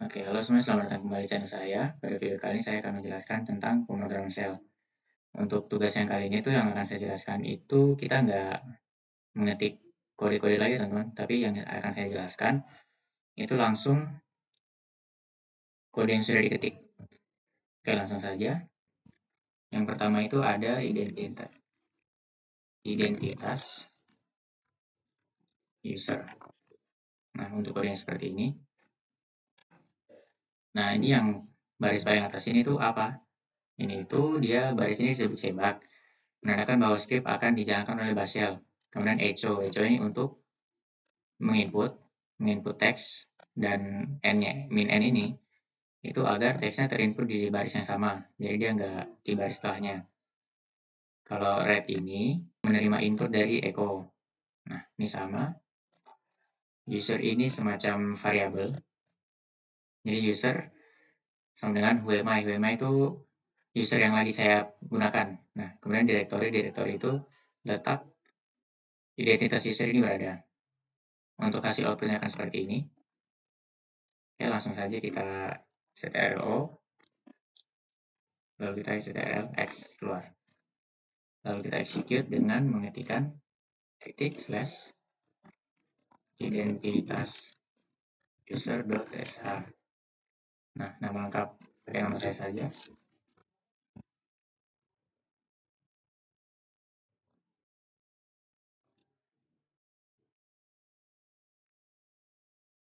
Oke, halo semuanya, selamat datang kembali di channel saya. Pada video kali ini saya akan menjelaskan tentang pemrograman sel. Untuk tugas yang kali ini tuh yang akan saya jelaskan itu kita nggak mengetik kode-kode lagi teman-teman, tapi yang akan saya jelaskan itu langsung kode yang sudah diketik. Oke, langsung saja. Yang pertama itu ada identitas user. Nah, untuk kode yang seperti ini. Nah, ini yang baris paling atas ini tuh apa? Ini itu dia baris ini disebut sebak, menandakan bahwa script akan dijalankan oleh Basel. Kemudian echo ini untuk menginput teks, dan n-nya, min n ini, itu agar teksnya terinput di baris yang sama, jadi dia nggak di baris setelahnya. Kalau read ini menerima input dari echo. Nah, ini sama. User ini semacam variabel. Jadi user sama dengan who itu user yang lagi saya gunakan. Nah, kemudian direktori itu letak identitas user ini berada. Untuk hasil outputnya akan seperti ini. Oke, langsung saja kita ctrl, lalu kita ctrl x keluar. Lalu kita execute dengan mengetikkan // identitas user.sh. Nah, nama lengkap pakai nama saya saja.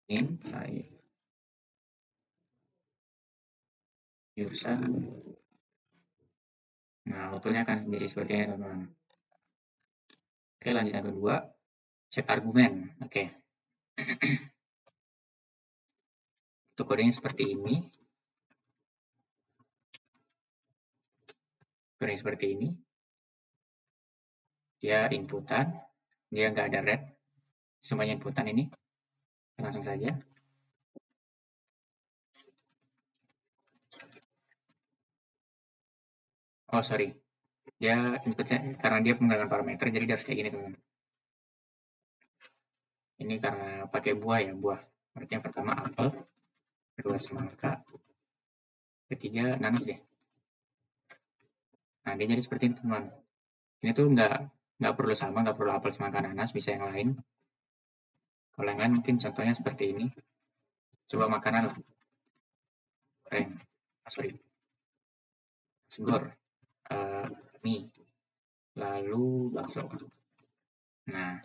Ini saya user. Nah, outputnya akan menjadi seperti ini, teman-teman. Oke, lanjut yang kedua, cek argumen. Oke. Untuk kodenya seperti ini. Kodenya seperti ini. Dia inputan, dia nggak ada read. Semuanya inputan ini. Langsung saja. Oh, sorry. Dia inputnya, karena dia menggunakan parameter, jadi dia harus kayak gini, teman-teman. Ini karena pakai buah ya, buah. Berarti yang pertama apel, kedua semangka, ketiga nanas deh. Nah, dia jadi seperti ini, teman. Ini tuh nggak perlu sama, nggak perlu apel, semangka, nanas, bisa yang lain. Kalau yang lain mungkin contohnya seperti ini. Coba makanan lah. Goreng, sorry, segor, mie, lalu bakso. Nah,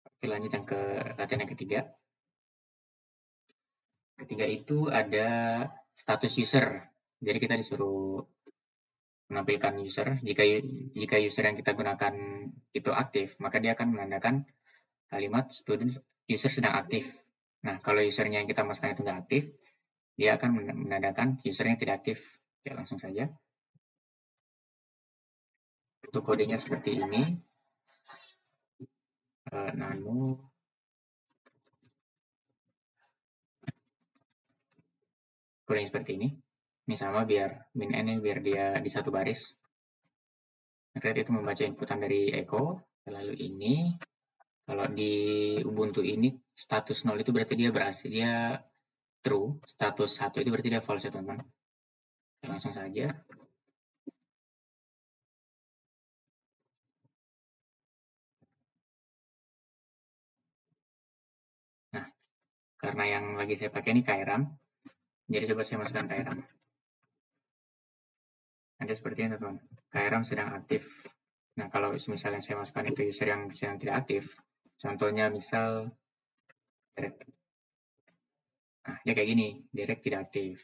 oke, lanjut yang ke latihan yang ketiga. Ketiga itu ada status user. Jadi kita disuruh menampilkan user. Jika user yang kita gunakan itu aktif, maka dia akan menandakan kalimat student user sedang aktif. Nah, kalau usernya yang kita masukkan itu nggak aktif, dia akan menandakan user yang tidak aktif. Oke, langsung saja. Untuk kodenya seperti ini. Nano. Kodenya seperti ini. Ini sama biar min n biar dia di satu baris. Read itu membaca inputan dari echo. Lalu ini, kalau di Ubuntu ini status 0 itu berarti dia berhasil, dia true. Status 1 itu berarti dia false ya, teman-teman. Langsung saja. Nah, karena yang lagi saya pakai ini KRAM, jadi coba saya masukkan KRAM. Ada seperti ini, teman-teman. KRAM sedang aktif. Nah, kalau misalnya saya masukkan itu user yang sedang tidak aktif, contohnya misal direct. Nah, dia kayak gini, direct tidak aktif.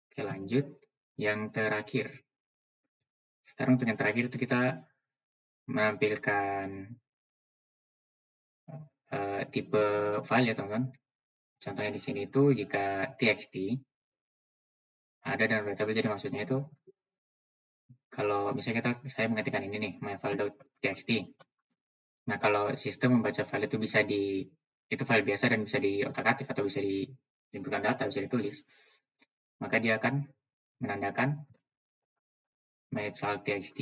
Oke, lanjut. Yang terakhir. Sekarang untuk yang terakhir itu kita menampilkan tipe file ya, teman-teman. Contohnya di sini itu jika txt ada dalam variabel, jadi maksudnya itu kalau misalnya saya mengetikkan ini nih, myfile.txt. Nah, kalau sistem membaca file itu itu file biasa dan bisa diotak-atik atau bisa diinputkan data, bisa ditulis. Maka dia akan menandakan myfile.txt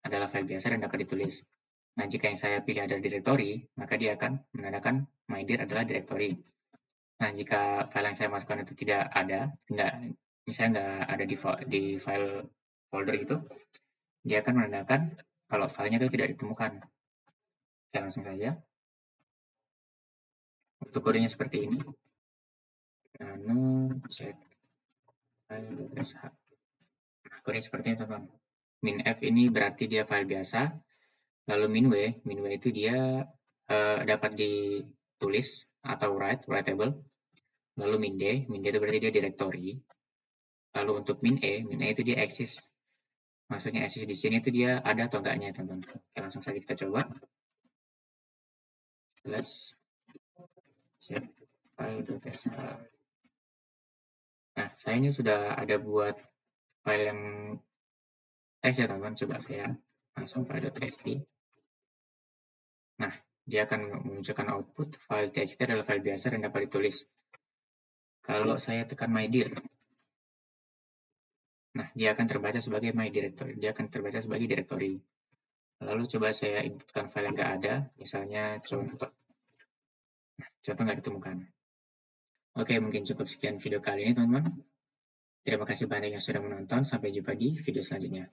adalah file biasa dan dapat ditulis. Nah, jika yang saya pilih adalah directory, maka dia akan menandakan mydir adalah directory. Nah, jika file yang saya masukkan itu tidak ada, misalnya nggak ada di file folder itu, dia akan menandakan kalau filenya itu tidak ditemukan. Oke, langsung saja. Untuk kodenya seperti ini. Nano set file.sh. Nah, kodenya seperti ini, teman-teman. Minf ini berarti dia file biasa. Lalu minw itu dia dapat ditulis atau writable. Lalu min d itu berarti dia directory. Lalu untuk min e itu dia eksis. Maksudnya eksis di sini itu dia ada atau enggaknya, teman-teman. Oke, langsung saja kita coba. Slash set file.sh. Nah, saya ini sudah ada buat file yang teks ya, teman-teman. Coba saya langsung file.txt. Nah, dia akan memunculkan output file txt adalah file biasa dan dapat ditulis. Kalau saya tekan mydir, nah dia akan terbaca sebagai my directory. Dia akan terbaca sebagai directory. Lalu coba saya inputkan file yang nggak ada, misalnya contoh. Nah, contoh nggak ditemukan. Oke, mungkin cukup sekian video kali ini, teman-teman. Terima kasih banyak yang sudah menonton. Sampai jumpa di video selanjutnya.